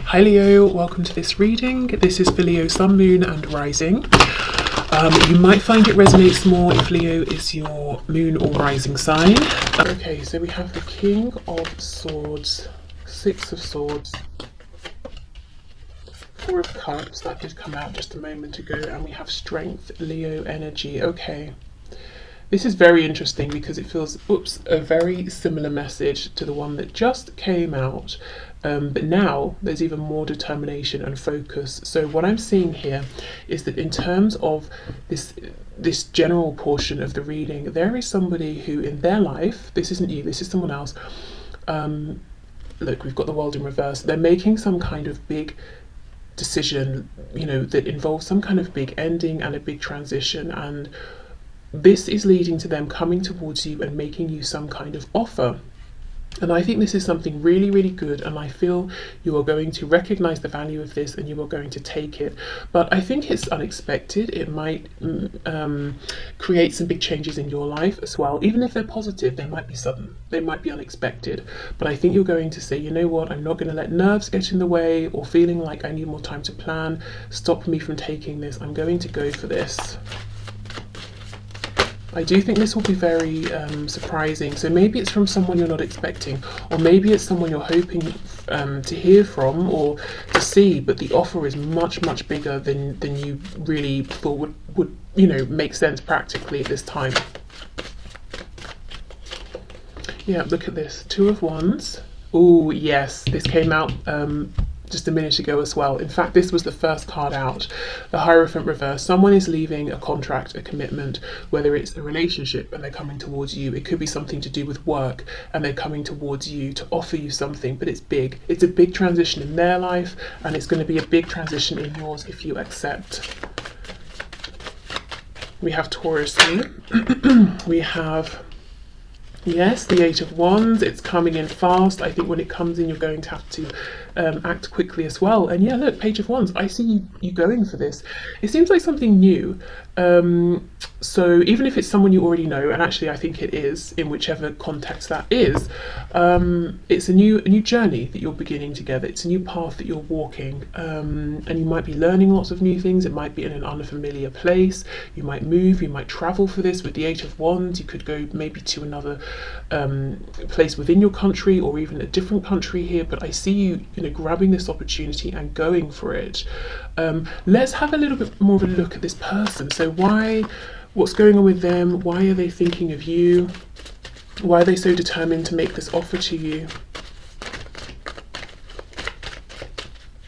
Hi Leo, welcome to this reading. This is for Leo Sun, Moon and Rising. You might find it resonates more if Leo is your Moon or Rising sign. Okay, so we have the King of Swords, Six of Swords, Four of Cups, that did come out just a moment ago, and we have Strength, Leo energy. Okay. This is very interesting because it feels, a very similar message to the one that just came out. But now there's even more determination and focus. So what I'm seeing here is that in terms of this general portion of the reading, there is somebody who in their life, this isn't you, this is someone else. Look, we've got the world in reverse. They're making some kind of big decision, that involves some kind of big ending and a big transition, and this is leading to them coming towards you and making you some kind of offer. And I think this is something really, really good, and I feel you are going to recognize the value of this and you are going to take it. But I think it's unexpected. It might create some big changes in your life as well. Even if they're positive, they might be sudden, they might be unexpected. But I think you're going to say, you know what, I'm not going to let nerves get in the way or feeling like I need more time to plan stop me from taking this. I'm going to go for this. I do think this will be very surprising. So maybe it's from someone you're not expecting, or maybe it's someone you're hoping to hear from or to see, but the offer is much, much bigger than you really thought would make sense practically at this time. Yeah, look at this. Two of Wands. Oh yes, this came out just a minute ago as well. In fact, this was the first card out, the Hierophant reverse. Someone is leaving a contract, a commitment, whether it's a relationship and they're coming towards you. It could be something to do with work and they're coming towards you to offer you something, but it's big. It's a big transition in their life, and it's going to be a big transition in yours if you accept. We have Taurus here. We have, yes, the Eight of Wands. It's coming in fast. I think when it comes in, you're going to have to act quickly as well. And yeah, look, Page of Wands. I see you going for this. It seems like something new. So even if it's someone you already know, and actually I think it is, in whichever context that is, it's a new journey that you're beginning together. It's a new path that you're walking, and you might be learning lots of new things. It might be in an unfamiliar place. You might move, you might travel for this. With the Eight of Wands, you could go maybe to another place within your country or even a different country here, but I see you grabbing this opportunity and going for it. Let's have a little bit more of a look at this person. So what's going on with them? Why are they thinking of you? Why are they so determined to make this offer to you?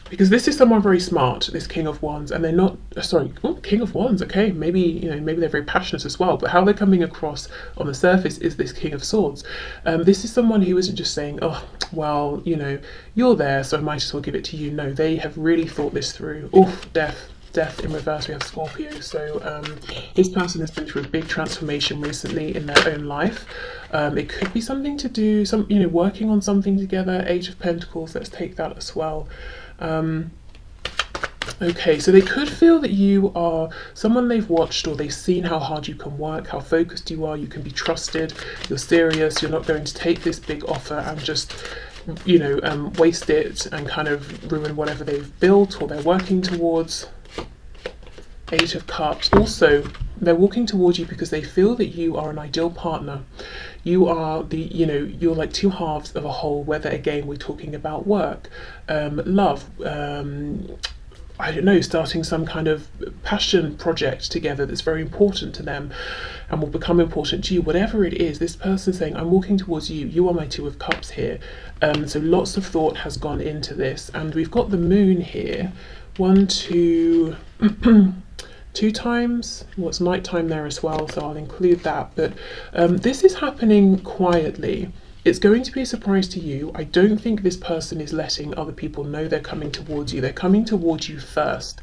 Because this is someone very smart, this King of Wands, and they're not, King of Wands, okay, maybe they're very passionate as well, but how they're coming across on the surface is this King of Swords. This is someone who isn't just saying, oh, well, you're there, so I might as well give it to you. No, they have really thought this through. Oof, Death in reverse, we have Scorpio. So this person has been through a big transformation recently in their own life. It could be something to do, working on something together. Eight of Pentacles, let's take that as well. Okay, so they could feel that you are someone they've watched, or they've seen how hard you can work, how focused you are, you can be trusted, you're serious, you're not going to take this big offer and just waste it and kind of ruin whatever they've built or they're working towards. Eight of Cups. Also, they're walking towards you because they feel that you are an ideal partner. You are you're like two halves of a whole, whether again we're talking about work, love, I don't know, starting some kind of passion project together that's very important to them and will become important to you. Whatever it is, this person's saying, I'm walking towards you. You are my Two of Cups here. So lots of thought has gone into this. And we've got the Moon here. 1, 2, 2 times. Well, it's nighttime there as well, so I'll include that. But this is happening quietly. It's going to be a surprise to you. I don't think this person is letting other people know they're coming towards you. They're coming towards you first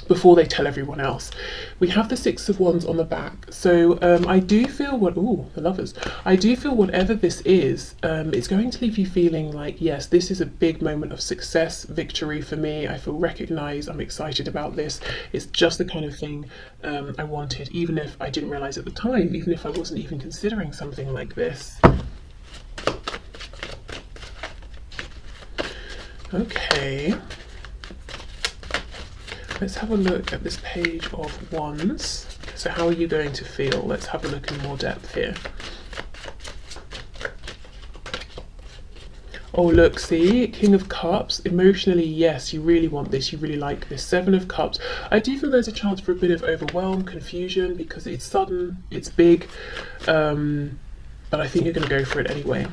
before they tell everyone else. We have the Six of Wands on the back. So I do feel the Lovers. I do feel whatever this is, it's going to leave you feeling like, yes, this is a big moment of success, victory for me. I feel recognized. I'm excited about this. It's just the kind of thing I wanted, even if I didn't realize at the time, even if I wasn't even considering something like this. Okay. Let's have a look at this page of wands. So how are you going to feel? Let's have a look in more depth here. Oh look, see, King of Cups, emotionally, yes, you really want this, you really like this. Seven of Cups, I do feel there's a chance for a bit of overwhelm, confusion, because it's sudden, it's big, but I think you're going to go for it anyway.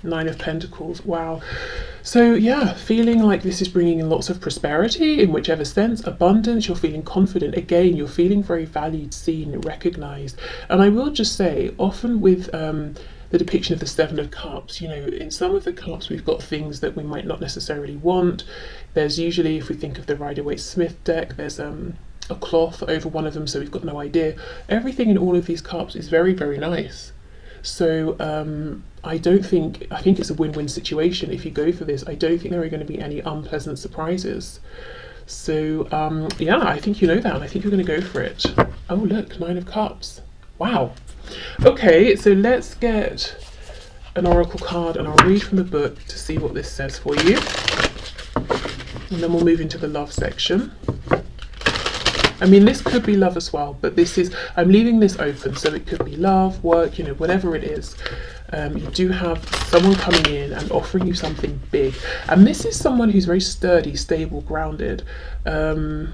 Nine of Pentacles, wow. So yeah, feeling like this is bringing in lots of prosperity in whichever sense, abundance, you're feeling confident. Again, you're feeling very valued, seen, recognized. And I will just say, often with the depiction of the Seven of Cups, you know, in some of the cups we've got things that we might not necessarily want. There's usually, if we think of the Rider-Waite-Smith deck, there's a cloth over one of them, so we've got no idea. Everything in all of these cups is very, very nice. So I think it's a win-win situation if you go for this. I don't think there are going to be any unpleasant surprises. So yeah, I think you know that, and I think you're going to go for it. Oh look, Nine of Cups. Wow. Okay, so let's get an oracle card and I'll read from the book to see what this says for you. And then we'll move into the love section. I mean, this could be love as well, but this is, I'm leaving this open, so it could be love, work, you know, whatever it is. You do have someone coming in and offering you something big. And this is someone who's very sturdy, stable, grounded. Hold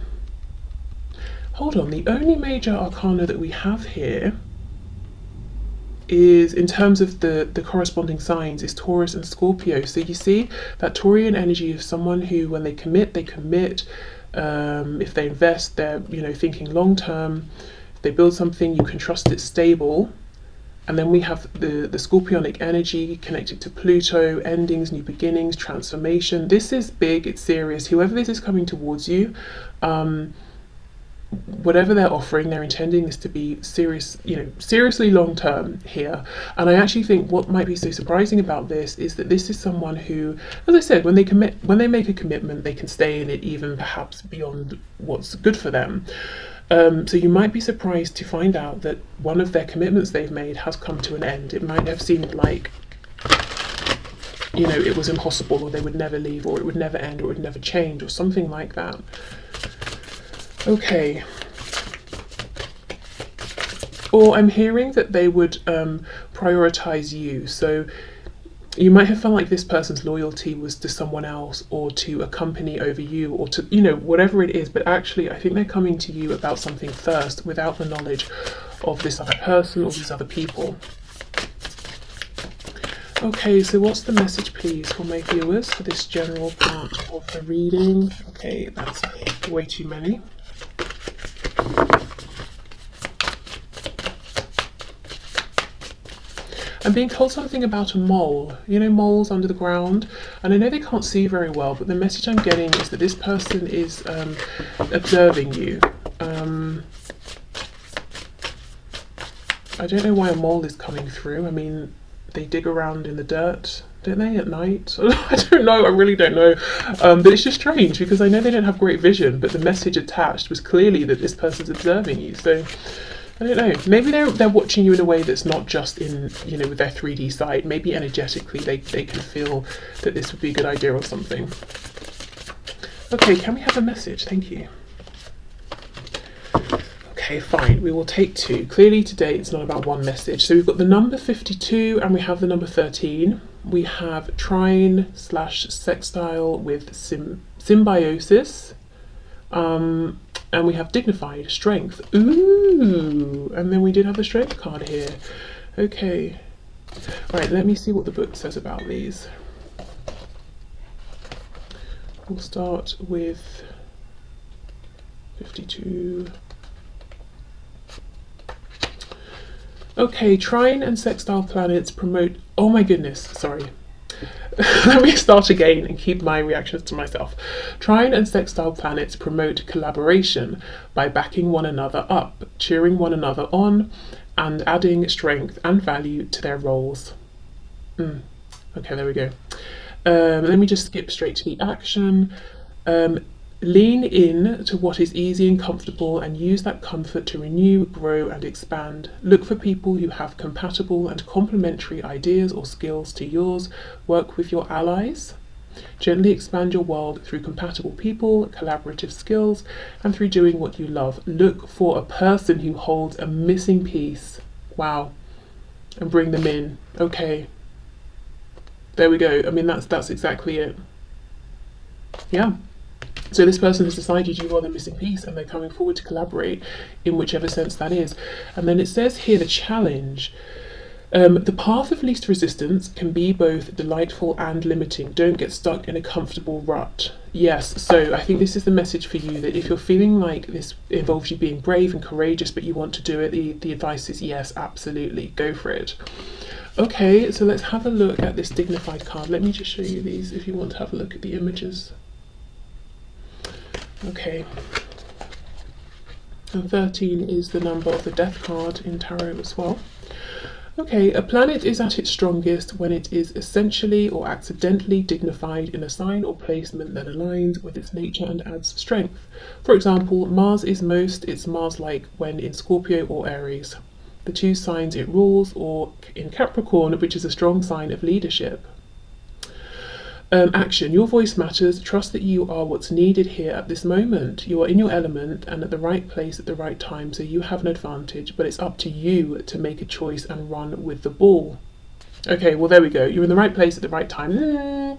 on, the only major arcana that we have here is, in terms of the corresponding signs, is Taurus and Scorpio. So you see that Taurian energy of someone who, when they commit, they commit. If they invest, they're, you know, thinking long term. If they build something, you can trust it's stable. And then we have the Scorpionic energy connected to Pluto, endings, new beginnings, transformation. This is big, it's serious. Whoever this is coming towards you, whatever they're offering, they're intending this to be serious, you know, seriously long term here. And I actually think what might be so surprising about this is that this is someone who, as I said, when they make a commitment, they can stay in it even perhaps beyond what's good for them. So you might be surprised to find out that one of their commitments they've made has come to an end. It might have seemed like, you know, it was impossible, or they would never leave, or it would never end, or it would never change, or something like that. Okay. Or I'm hearing that they would prioritize you. So you might have felt like this person's loyalty was to someone else, or to a company over you, or to, you know, whatever it is. But actually, I think they're coming to you about something first, without the knowledge of this other person or these other people. Okay, so what's the message, please, for my viewers for this general part of the reading? Okay, that's way too many. I'm being told something about a mole. You know, moles under the ground, and I know they can't see very well, but the message I'm getting is that this person is observing you. I don't know why a mole is coming through. I mean, they dig around in the dirt, don't they, at night? I don't know, I really don't know. But it's just strange, because I know they don't have great vision, but the message attached was clearly that this person's observing you. So I don't know, maybe they're watching you in a way that's not just in, you know, with their 3D sight. Maybe energetically they can feel that this would be a good idea or something. Okay, can we have a message? Thank you. Okay, fine, we will take two. Clearly today it's not about one message. So we've got the number 52 and we have the number 13. We have trine / sextile with symbiosis. And we have dignified, strength. Ooh, and then we did have the strength card here. Okay. All right, let me see what the book says about these. We'll start with 52. Okay, trine and sextile planets promote, oh my goodness, sorry. Let me start again and keep my reactions to myself. Trine and sextile planets promote collaboration by backing one another up, cheering one another on, and adding strength and value to their roles. Okay, there we go. Let me just skip straight to the action. Lean in to what is easy and comfortable and use that comfort to renew, grow, and expand. Look for people who have compatible and complementary ideas or skills to yours. Work with your allies. Gently expand your world through compatible people, collaborative skills, and through doing what you love. Look for a person who holds a missing piece. Wow. And bring them in. Okay. There we go. I mean, that's exactly it. Yeah. So this person has decided you are the missing piece and they're coming forward to collaborate in whichever sense that is. And then it says here the challenge. The path of least resistance can be both delightful and limiting. Don't get stuck in a comfortable rut. Yes, so I think this is the message for you, that if you're feeling like this involves you being brave and courageous but you want to do it, the advice is yes, absolutely, go for it. Okay, so let's have a look at this dignified card. Let me just show you these if you want to have a look at the images. Okay, and 13 is the number of the death card in tarot as well. Okay, a planet is at its strongest when it is essentially or accidentally dignified in a sign or placement that aligns with its nature and adds strength. For example, Mars is it's Mars-like when in Scorpio or Aries, the two signs it rules, or in Capricorn, which is a strong sign of leadership. Action. Your voice matters. Trust that you are what's needed here at this moment. You are in your element and at the right place at the right time, so you have an advantage, but it's up to you to make a choice and run with the ball. Okay, well, there we go. You're in the right place at the right time.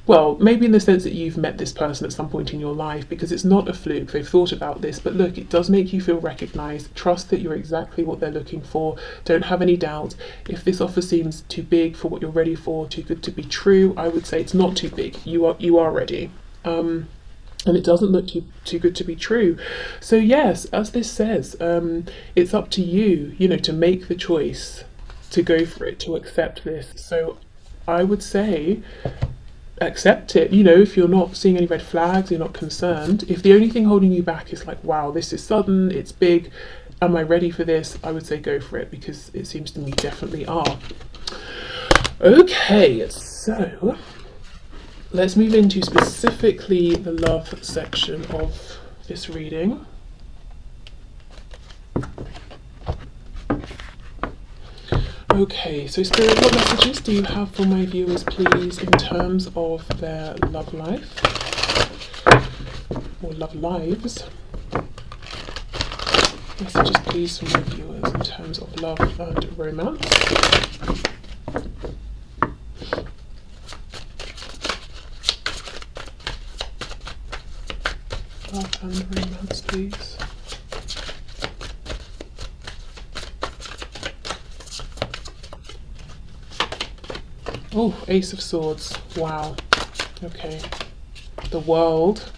Well, maybe in the sense that you've met this person at some point in your life, because it's not a fluke. They've thought about this, but look, it does make you feel recognized. Trust that you're exactly what they're looking for. Don't have any doubt. If this offer seems too big for what you're ready for, too good to be true, I would say it's not too big. You are ready. And it doesn't look too good to be true. So yes, as this says, it's up to you, to make the choice, to go for it, to accept this. So I would say accept it. If you're not seeing any red flags, you're not concerned. If the only thing holding you back is like, wow, this is sudden, it's big, am I ready for this? I would say go for it, because it seems to me you definitely are. Okay, so let's move into specifically the love section of this reading. Okay, so Spirit, what messages do you have for my viewers, please, in terms of their love life or love lives? Messages, please, for my viewers in terms of love and romance. Love and romance, please. Oh, Ace of Swords. Wow. Okay. The World.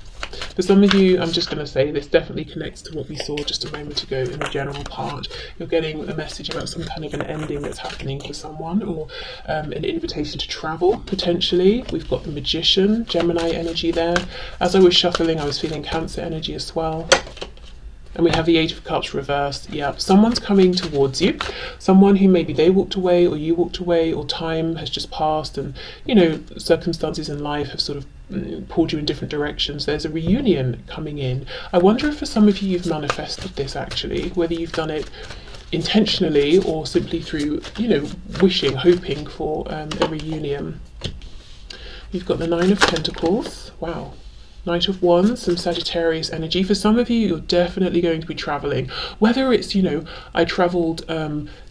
For some of you, I'm just going to say this definitely connects to what we saw just a moment ago in the general part. You're getting a message about some kind of an ending that's happening for someone, or an invitation to travel, potentially. We've got the Magician, Gemini energy there. As I was shuffling, I was feeling Cancer energy as well. And we have the Eight of Cups reversed. Yeah, someone's coming towards you. Someone who maybe they walked away or you walked away, or time has just passed and, circumstances in life have sort of pulled you in different directions. There's a reunion coming in. I wonder if for some of you you've manifested this actually, whether you've done it intentionally or simply through, wishing, hoping for a reunion. You've got the Nine of Pentacles. Wow. Knight of Wands, some Sagittarius energy. For some of you, you're definitely going to be traveling. Whether it's, I traveled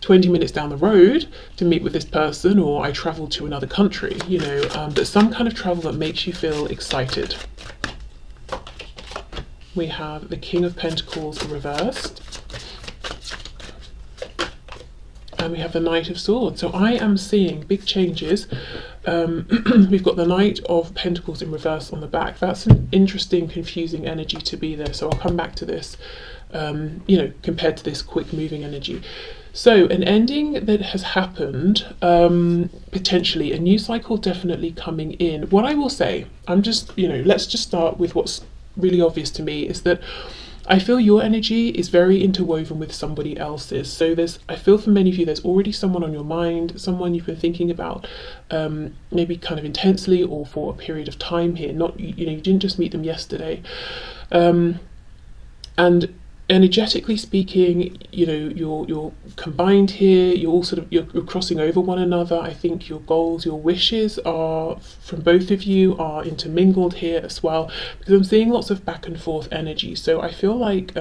20 minutes down the road to meet with this person, or I traveled to another country, but some kind of travel that makes you feel excited. We have the King of Pentacles reversed. And we have the Knight of Swords. So I am seeing big changes. We've got the Knight of Pentacles in reverse on the back. That's an interesting, confusing energy to be there. So I'll come back to this, compared to this quick moving energy. So an ending that has happened, potentially a new cycle definitely coming in. What I will say, let's just start with what's really obvious to me, is that I feel your energy is very interwoven with somebody else's. So I feel for many of you, there's already someone on your mind, someone you've been thinking about, maybe kind of intensely or for a period of time here. Not, you didn't just meet them yesterday. And energetically speaking, you're combined here. You're all you're crossing over one another. I think your goals, your wishes are from both of you are intermingled here as well, because I'm seeing lots of back and forth energy. So I feel like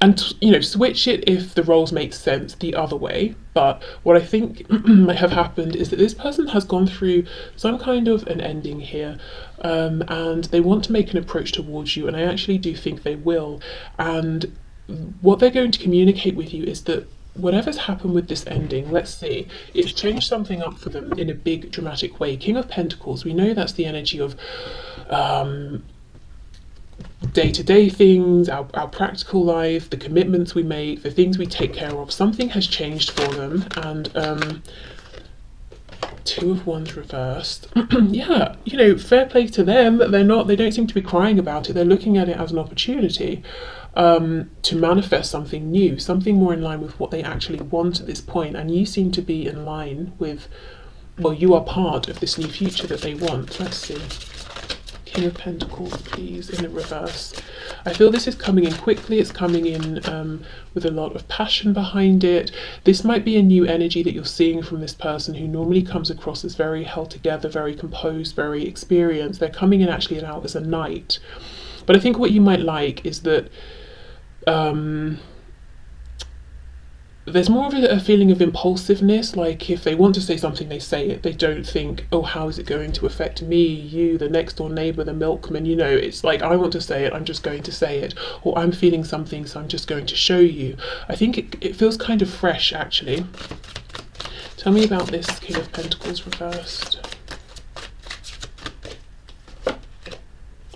and switch it if the roles make sense the other way. But what I think might have happened is that this person has gone through some kind of an ending here, and they want to make an approach towards you, and I actually do think they will. And what they're going to communicate with you is that whatever's happened with this ending, let's see, it's changed something up for them in a big dramatic way. King of Pentacles, we know that's the energy of day-to-day things, our practical life, the commitments we make, the things we take care of. Something has changed for them. And Two of Wands reversed. Yeah, fair play to them. They don't seem to be crying about it. They're looking at it as an opportunity to manifest something new, something more in line with what they actually want at this point. And you seem to be in line with, well, you are part of this new future that they want. Let's see. King of Pentacles, please, in the reverse. I feel this is coming in quickly. It's coming in with a lot of passion behind it. This might be a new energy that you're seeing from this person who normally comes across as very held together, very composed, very experienced. They're coming in actually out as a knight. But I think what you might like is that there's more of a feeling of impulsiveness. Like if they want to say something, they say it. They don't think, oh, how is it going to affect me, you, the next door neighbour, the milkman? It's like, I want to say it, I'm just going to say it. Or I'm feeling something, so I'm just going to show you. I think it feels kind of fresh, actually. Tell me about this King of Pentacles reversed.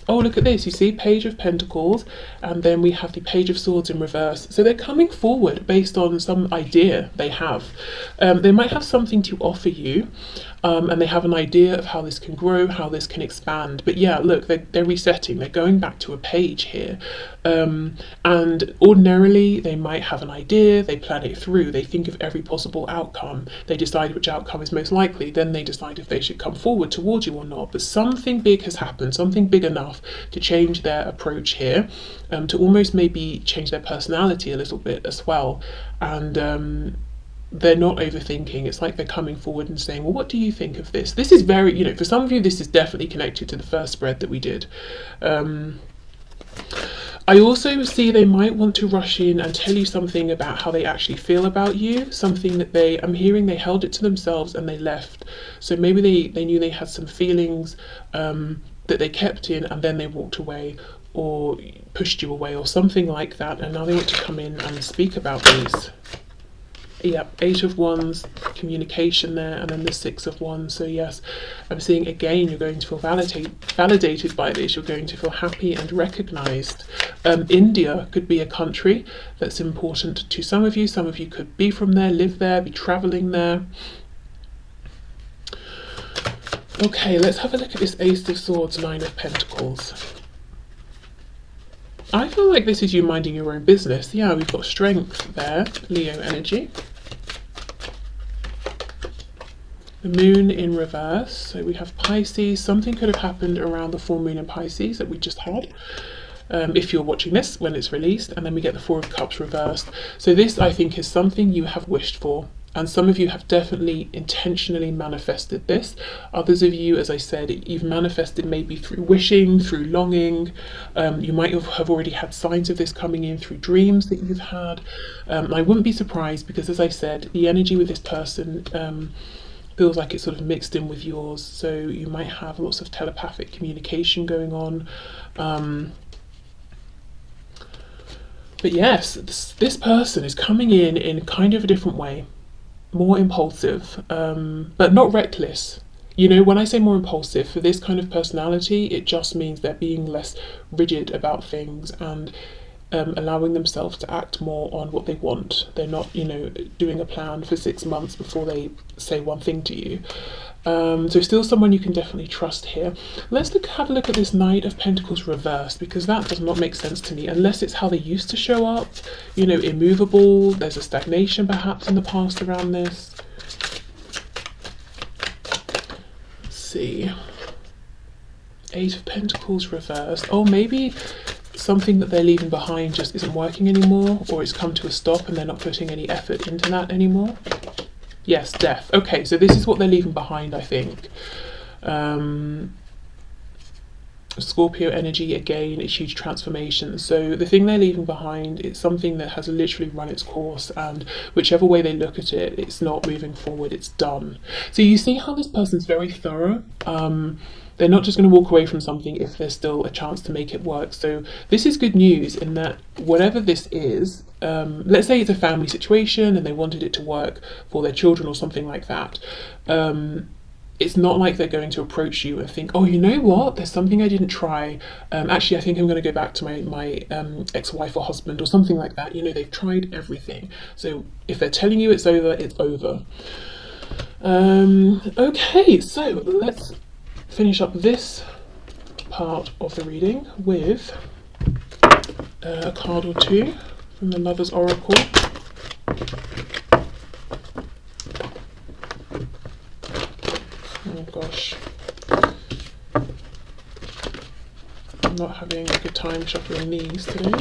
Oh, look at this, you see, Page of Pentacles, and then we have the Page of Swords in reverse. So they're coming forward based on some idea they have. They might have something to offer you, and they have an idea of how this can grow, how this can expand. But yeah, look, they're resetting, they're going back to a page here. And ordinarily, they might have an idea, they plan it through, they think of every possible outcome, they decide which outcome is most likely, then they decide if they should come forward towards you or not. But something big has happened, something big enough to change their approach here, to almost maybe change their personality a little bit as well. And they're not overthinking. It's like they're coming forward and saying, well, what do you think of this? This is very, for some of you, this is definitely connected to the first spread that we did. I also see they might want to rush in and tell you something about how they actually feel about you, something that I'm hearing they held it to themselves and they left. So maybe they knew they had some feelings that they kept in, and then they walked away or pushed you away or something like that, and now they want to come in and speak about these. Yeah, 8 of Wands, communication there, and then the 6 of Wands. So yes, I'm seeing again, you're going to feel validated by this. You're going to feel happy and recognized. India could be a country that's important to some of you. Some of you could be from there, live there, be traveling there. Okay, let's have a look at this Ace of Swords, 9 of Pentacles. I feel like this is you minding your own business. Yeah, we've got strength there, Leo energy. The Moon in reverse, so we have Pisces. Something could have happened around the full moon in Pisces that we just had, if you're watching this when it's released. And then we get the Four of Cups reversed. So this, I think, is something you have wished for. And some of you have definitely intentionally manifested this. Others of you, as I said, you've manifested maybe through wishing, through longing. You might have already had signs of this coming in through dreams that you've had. I wouldn't be surprised because, as I said, the energy with this person feels like it's sort of mixed in with yours. So you might have lots of telepathic communication going on. But yes, this person is coming in kind of a different way. More impulsive, but not reckless. When I say more impulsive, for this kind of personality, it just means they're being less rigid about things, and allowing themselves to act more on what they want. They're not, doing a plan for 6 months before they say one thing to you. So still someone you can definitely trust here. Let's have a look at this Knight of Pentacles reversed, because that does not make sense to me unless it's how they used to show up, immovable. There's a stagnation perhaps in the past around this. Let's see. Eight of Pentacles reversed. Oh, maybe something that they're leaving behind just isn't working anymore, or it's come to a stop and they're not putting any effort into that anymore. Yes, death. Okay, so this is what they're leaving behind, I think. Scorpio energy, again, a huge transformation. So the thing they're leaving behind, it's something that has literally run its course, and whichever way they look at it, it's not moving forward, it's done. So you see how this person's very thorough. They're not just going to walk away from something if there's still a chance to make it work. So this is good news in that whatever this is, let's say it's a family situation and they wanted it to work for their children or something like that. It's not like they're going to approach you and think, oh, you know what, there's something I didn't try. Actually, I think I'm going to go back to my ex-wife or husband or something like that. They've tried everything. So if they're telling you it's over, it's over. Okay, so let's finish up this part of the reading with a card or two from the Lover's Oracle. Oh gosh, I'm not having a good time shuffling these today.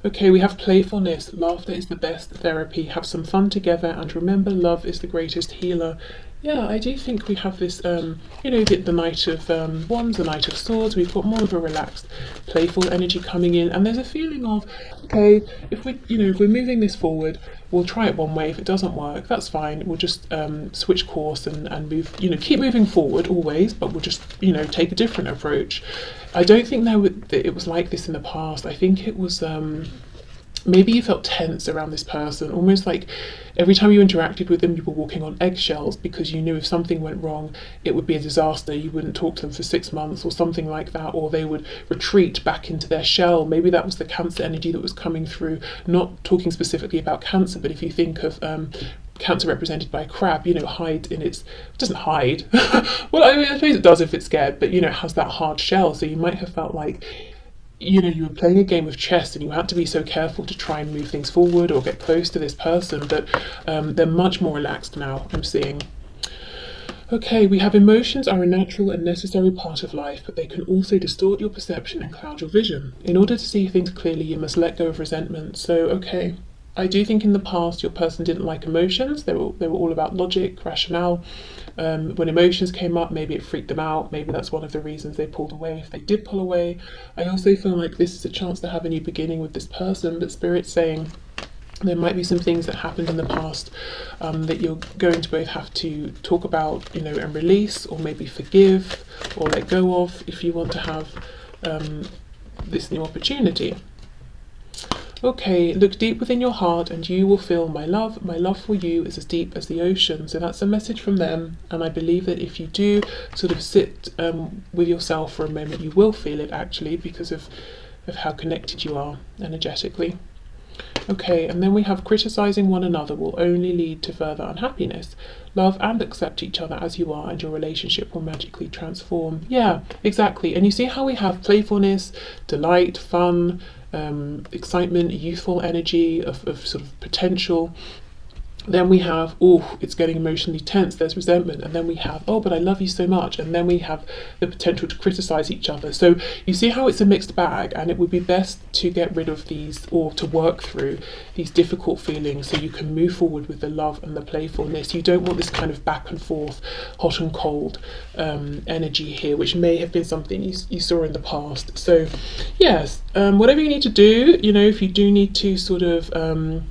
Okay, we have playfulness. Laughter is the best therapy. Have some fun together, and remember, love is the greatest healer. Yeah, I do think we have this, the Knight of Wands, the Knight of Swords. We've got more of a relaxed, playful energy coming in, and there's a feeling of, okay, if we're moving this forward, we'll try it one way. If it doesn't work, that's fine. We'll just switch course and move. Keep moving forward always, but we'll just take a different approach. I don't think that it was like this in the past. I think it was. Maybe you felt tense around this person, almost like every time you interacted with them, you were walking on eggshells because you knew if something went wrong, it would be a disaster. You wouldn't talk to them for 6 months or something like that, or they would retreat back into their shell. Maybe that was the Cancer energy that was coming through. Not talking specifically about Cancer, but if you think of Cancer represented by a crab, hides in its, it doesn't hide. Well, I suppose it does if it's scared, but it has that hard shell. So you might have felt like, you were playing a game of chess and you had to be so careful to try and move things forward or get close to this person, but they're much more relaxed now, I'm seeing. Okay, we have emotions are a natural and necessary part of life, but they can also distort your perception and cloud your vision. In order to see things clearly, you must let go of resentment. So, okay, I do think in the past your person didn't like emotions. They were all about logic, rationale. When emotions came up, maybe it freaked them out. Maybe that's one of the reasons they pulled away. If they did pull away, I also feel like this is a chance to have a new beginning with this person, but Spirit's saying there might be some things that happened in the past that you're going to both have to talk about, and release, or maybe forgive or let go of if you want to have this new opportunity. Okay, look deep within your heart and you will feel my love. My love for you is as deep as the ocean. So that's a message from them. And I believe that if you do sort of sit with yourself for a moment, you will feel it actually because of how connected you are energetically. Okay, and then we have criticizing one another will only lead to further unhappiness. Love and accept each other as you are and your relationship will magically transform. Yeah, exactly. And you see how we have playfulness, delight, fun, excitement, youthful energy of sort of potential. Then we have, oh, it's getting emotionally tense, there's resentment. And then we have, oh, but I love you so much. And then we have the potential to criticize each other. So you see how it's a mixed bag, and it would be best to get rid of these, or to work through these difficult feelings so you can move forward with the love and the playfulness. You don't want this kind of back and forth, hot and cold energy here, which may have been something you saw in the past. So yes, whatever you need to do, if you do need to sort of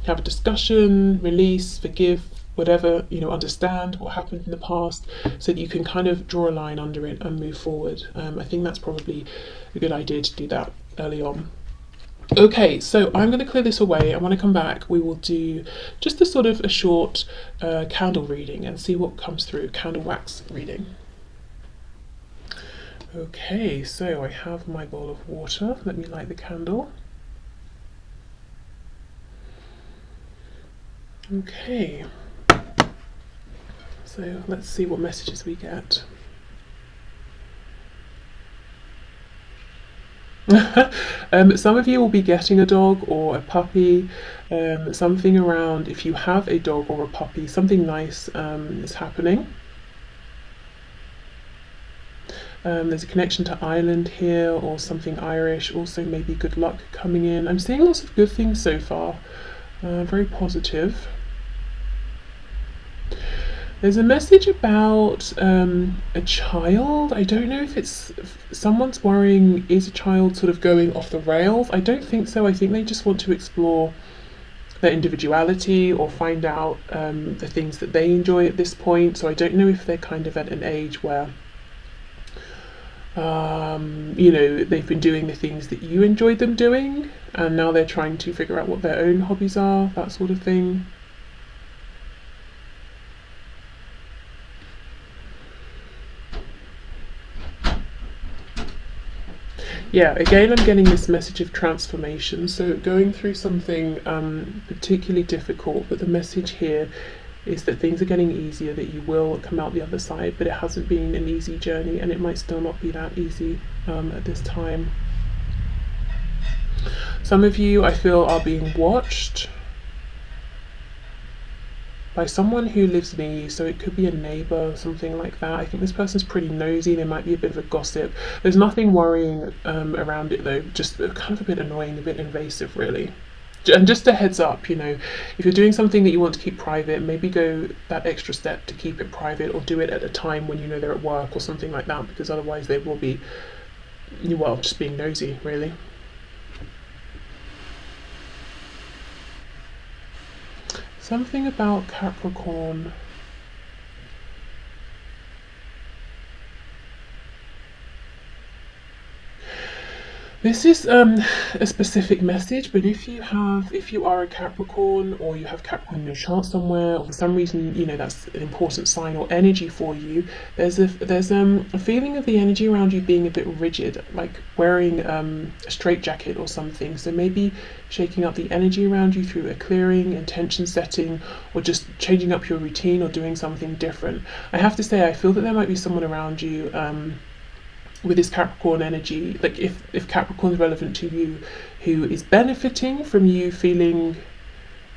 have a discussion, release, forgive, whatever, understand what happened in the past so that you can kind of draw a line under it and move forward. I think that's probably a good idea to do that early on. Okay, so I'm going to clear this away, and when I come back we will do just a sort of a short candle reading and see what comes through, candle wax reading. Okay, so I have my bowl of water. Let me light the candle. Okay, so let's see what messages we get. Some of you will be getting a dog or a puppy, something around, if you have a dog or a puppy, something nice is happening. There's a connection to Ireland here or something Irish, also maybe good luck coming in. I'm seeing lots of good things so far, very positive. There's a message about a child. I don't know if someone's worrying, is a child sort of going off the rails? I don't think so. I think they just want to explore their individuality or find out the things that they enjoy at this point. So I don't know if they're kind of at an age where they've been doing the things that you enjoyed them doing, and now they're trying to figure out what their own hobbies are, that sort of thing. Yeah, again, I'm getting this message of transformation. So going through something particularly difficult, but the message here is that things are getting easier, that you will come out the other side, but it hasn't been an easy journey, and it might still not be that easy at this time. Some of you, I feel, are being watched by someone who lives near you, so it could be a neighbour, something like that. I think this person's pretty nosy, they might be a bit of a gossip. There's nothing worrying around it though, just kind of a bit annoying, a bit invasive really. And just a heads up, if you're doing something that you want to keep private, maybe go that extra step to keep it private, or do it at a time when you know they're at work or something like that, because otherwise they will be, well, just being nosy really. Something about Capricorn. This is a specific message, but if you are a Capricorn, or you have Capricorn in your chart somewhere, or for some reason that's an important sign or energy for you, there's a feeling of the energy around you being a bit rigid, like wearing a straitjacket or something. So maybe shaking up the energy around you through a clearing, intention setting, or just changing up your routine or doing something different. I have to say, I feel that there might be someone around you with this Capricorn energy, like if Capricorn is relevant to you, who is benefiting from you feeling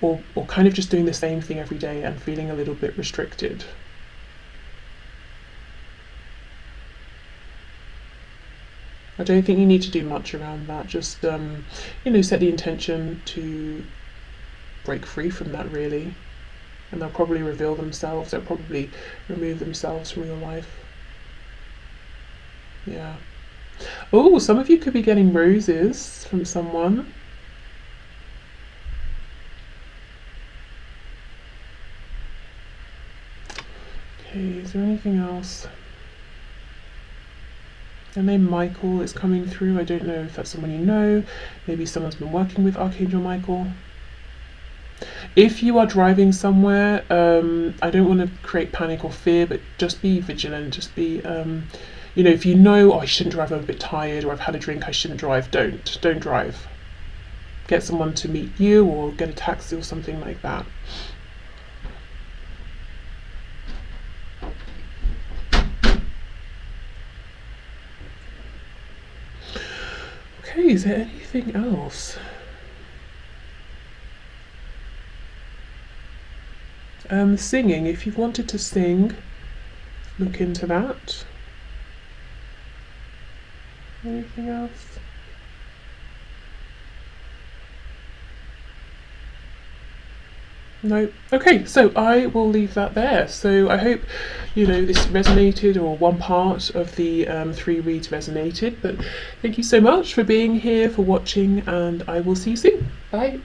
or kind of just doing the same thing every day and feeling a little bit restricted. I don't think you need to do much around that, just set the intention to break free from that really, and they'll probably reveal themselves, they'll probably remove themselves from your life. Yeah. Oh, some of you could be getting roses from someone. Okay, is there anything else? The name Michael is coming through. I don't know if that's someone you know. Maybe someone's been working with Archangel Michael. If you are driving somewhere, I don't want to create panic or fear, but just be vigilant. Just be if you know, oh, I shouldn't drive, I'm a bit tired, or I've had a drink, I shouldn't drive, don't drive. Get someone to meet you, or get a taxi or something like that. Okay, is there anything else? Singing, if you've wanted to sing, look into that. Anything else? No. Okay, so I will leave that there. So I hope this resonated, or one part of the 3 reads resonated. But thank you so much for being here, for watching, and I will see you soon. Bye.